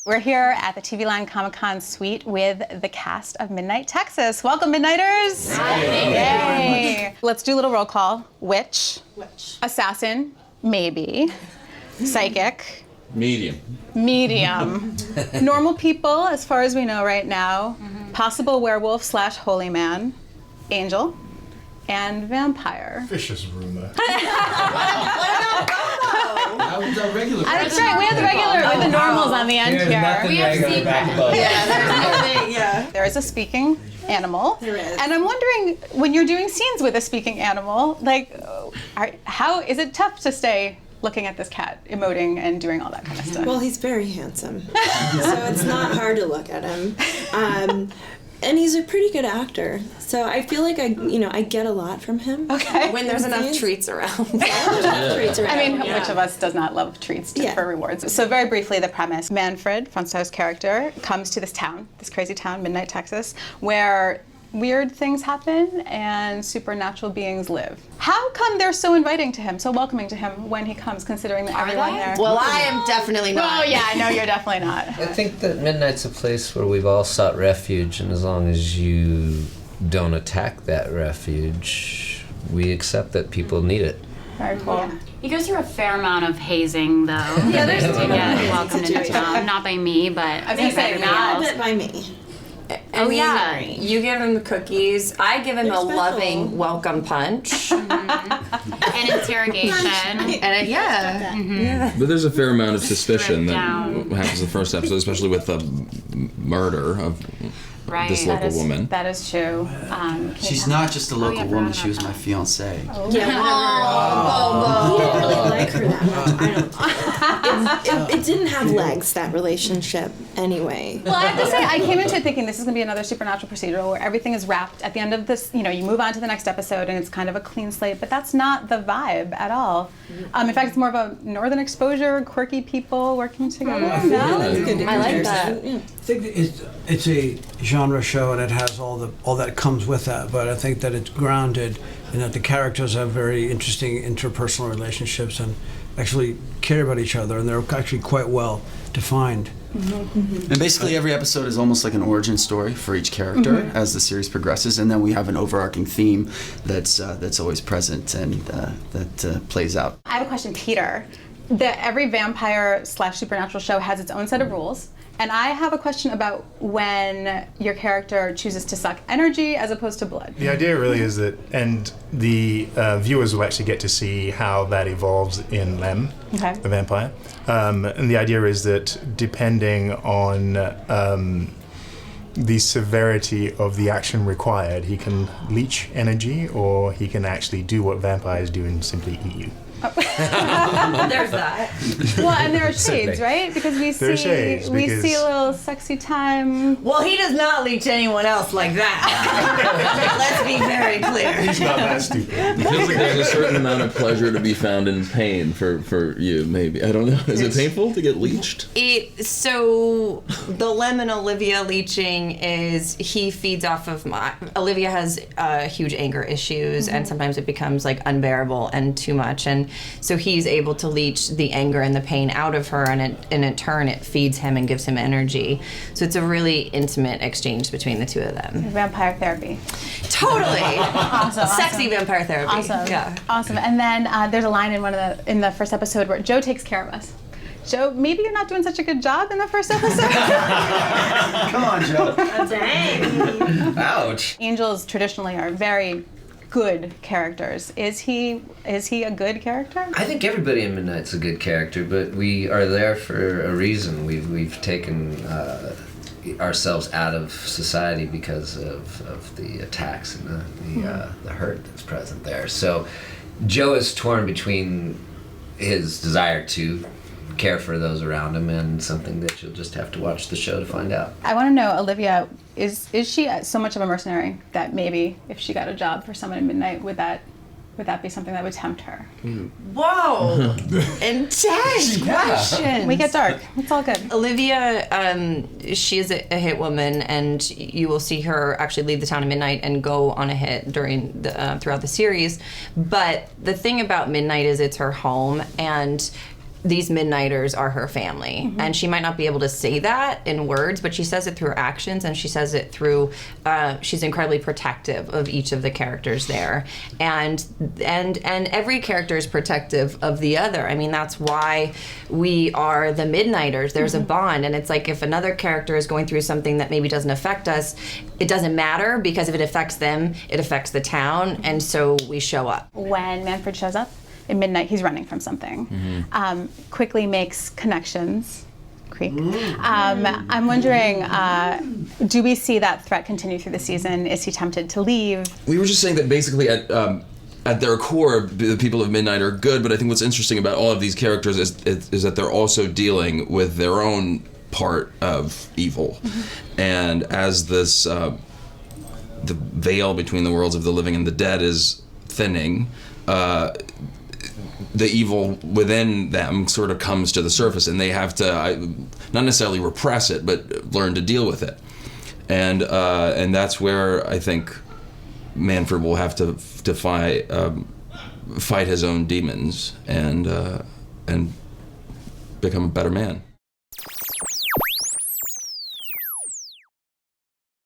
We're here at the TVLine Comic-Con suite with the cast of Midnight Texas. Welcome, Midnighters. Hi. Yay. Let's do a little roll call. Witch. Assassin. Maybe. Psychic. Medium. Normal people, as far as we know right now. Possible werewolf / holy man. Angel. And vampire. Vicious rumor. That was our regular. That's right, we have the regular, with the normals on the end here. We have secrets. There is a speaking animal. There is. And I'm wondering, when you're doing scenes with a speaking animal, like, how is it tough to stay looking at this cat, emoting and doing all that kind of stuff? Well, he's very handsome, so it's not hard to look at him. And he's a pretty good actor, so I feel like I get a lot from him. Okay. When there's enough treats around. I mean, which of us does not love treats for rewards? So very briefly, the premise. Manfred, Francois's character, comes to this town, this crazy town, Midnight, Texas, where weird things happen and supernatural beings live. How come they're so inviting to him, so welcoming to him when he comes, considering that everyone there? Well, I am definitely not. Oh yeah, I know you're definitely not. I think that Midnight's a place where we've all sought refuge, and as long as you don't attack that refuge, we accept that people need it. Very cool. He goes through a fair amount of hazing, though. Yeah, there's to get welcomed into town. Not by me, but I was gonna say, a bit by me. Oh yeah. You give him the cookies. I give him They're a special. loving welcome punch. and interrogation. And yeah. But there's a fair amount of suspicion that down. happens in the first episode, especially with the murder of Right. this local woman. That is true. She's not just a local woman, she was my fiancée. He didn't really like her that much. I don't. It didn't have legs, that relationship, anyway. Well, I have to say, I came into it thinking this is going to be another supernatural procedural where everything is wrapped. At the end of this, you move on to the next episode and it's kind of a clean slate, but that's not the vibe at all. In fact, it's more of a northern exposure, quirky people working together. I like that. I think it's a genre show and it has all that comes with that, but I think that it's grounded in that the characters have very interesting interpersonal relationships and actually care about each other, and they're actually quite well defined. And basically every episode is almost like an origin story for each character as the series progresses, and then we have an overarching theme that's always present and that plays out. I have a question, Peter. Every vampire / supernatural show has its own set of rules. And I have a question about when your character chooses to suck energy as opposed to blood. The idea really is that, and the viewers will actually get to see how that evolves in Lem, the vampire. And the idea is that depending on the severity of the action required, he can leech energy or he can actually do what vampires do and simply eat you. There's that. Well, and there are shades, right? Because we see shades, we because- see a little sexy time. Well, he does not leech anyone else like that. Let's be very clear. He's not that stupid. It feels like there's a certain amount of pleasure to be found in pain for you, maybe. I don't know. Is it painful to get leeched? So the Lem and Olivia leeching is he feeds off of Olivia has huge anger issues and sometimes it becomes like unbearable and too much, and so he's able to leech the anger and the pain out of her, and in turn it feeds him and gives him energy. So it's a really intimate exchange between the two of them. Vampire therapy. Totally. Awesome. Sexy vampire therapy. Awesome. Yeah. Awesome. And then there's a line in the first episode where Joe takes care of us. Joe, maybe you're not doing such a good job in the first episode. Come on, Joe. Dang. Ouch. Angels traditionally are very good characters. Is he a good character? I think everybody in Midnight's a good character, but we are there for a reason. We've taken ourselves out of society because of the attacks and the hurt that's present there. So Joe is torn between his desire to care for those around him and something that you'll just have to watch the show to find out. I want to know, Olivia, is she so much of a mercenary that maybe if she got a job for someone in Midnight, would that be something that would tempt her? Whoa. Intense question. We get dark. It's all good. Olivia, she is a hit woman, and you will see her actually leave the town at midnight and go on a hit during throughout the series. But the thing about Midnight is it's her home, and these Midnighters are her family. And she might not be able to say that in words, but she says it through her actions, and she says it through, she's incredibly protective of each of the characters there. And every character is protective of the other. I mean, that's why we are the Midnighters. There's a bond, and it's like if another character is going through something that maybe doesn't affect us, it doesn't matter, because if it affects them, it affects the town, and so we show up. When Manfred shows up at midnight, he's running from something. Quickly makes connections. Creek. I'm wondering, do we see that threat continue through the season? Is he tempted to leave? We were just saying that basically at their core, the people of Midnight are good, but I think what's interesting about all of these characters is that they're also dealing with their own part of evil. And as this, the veil between the worlds of the living and the dead is thinning, the evil within them sort of comes to the surface, and they have to not necessarily repress it, but learn to deal with it. And that's where I think Manfred will have to fight his own demons and become a better man.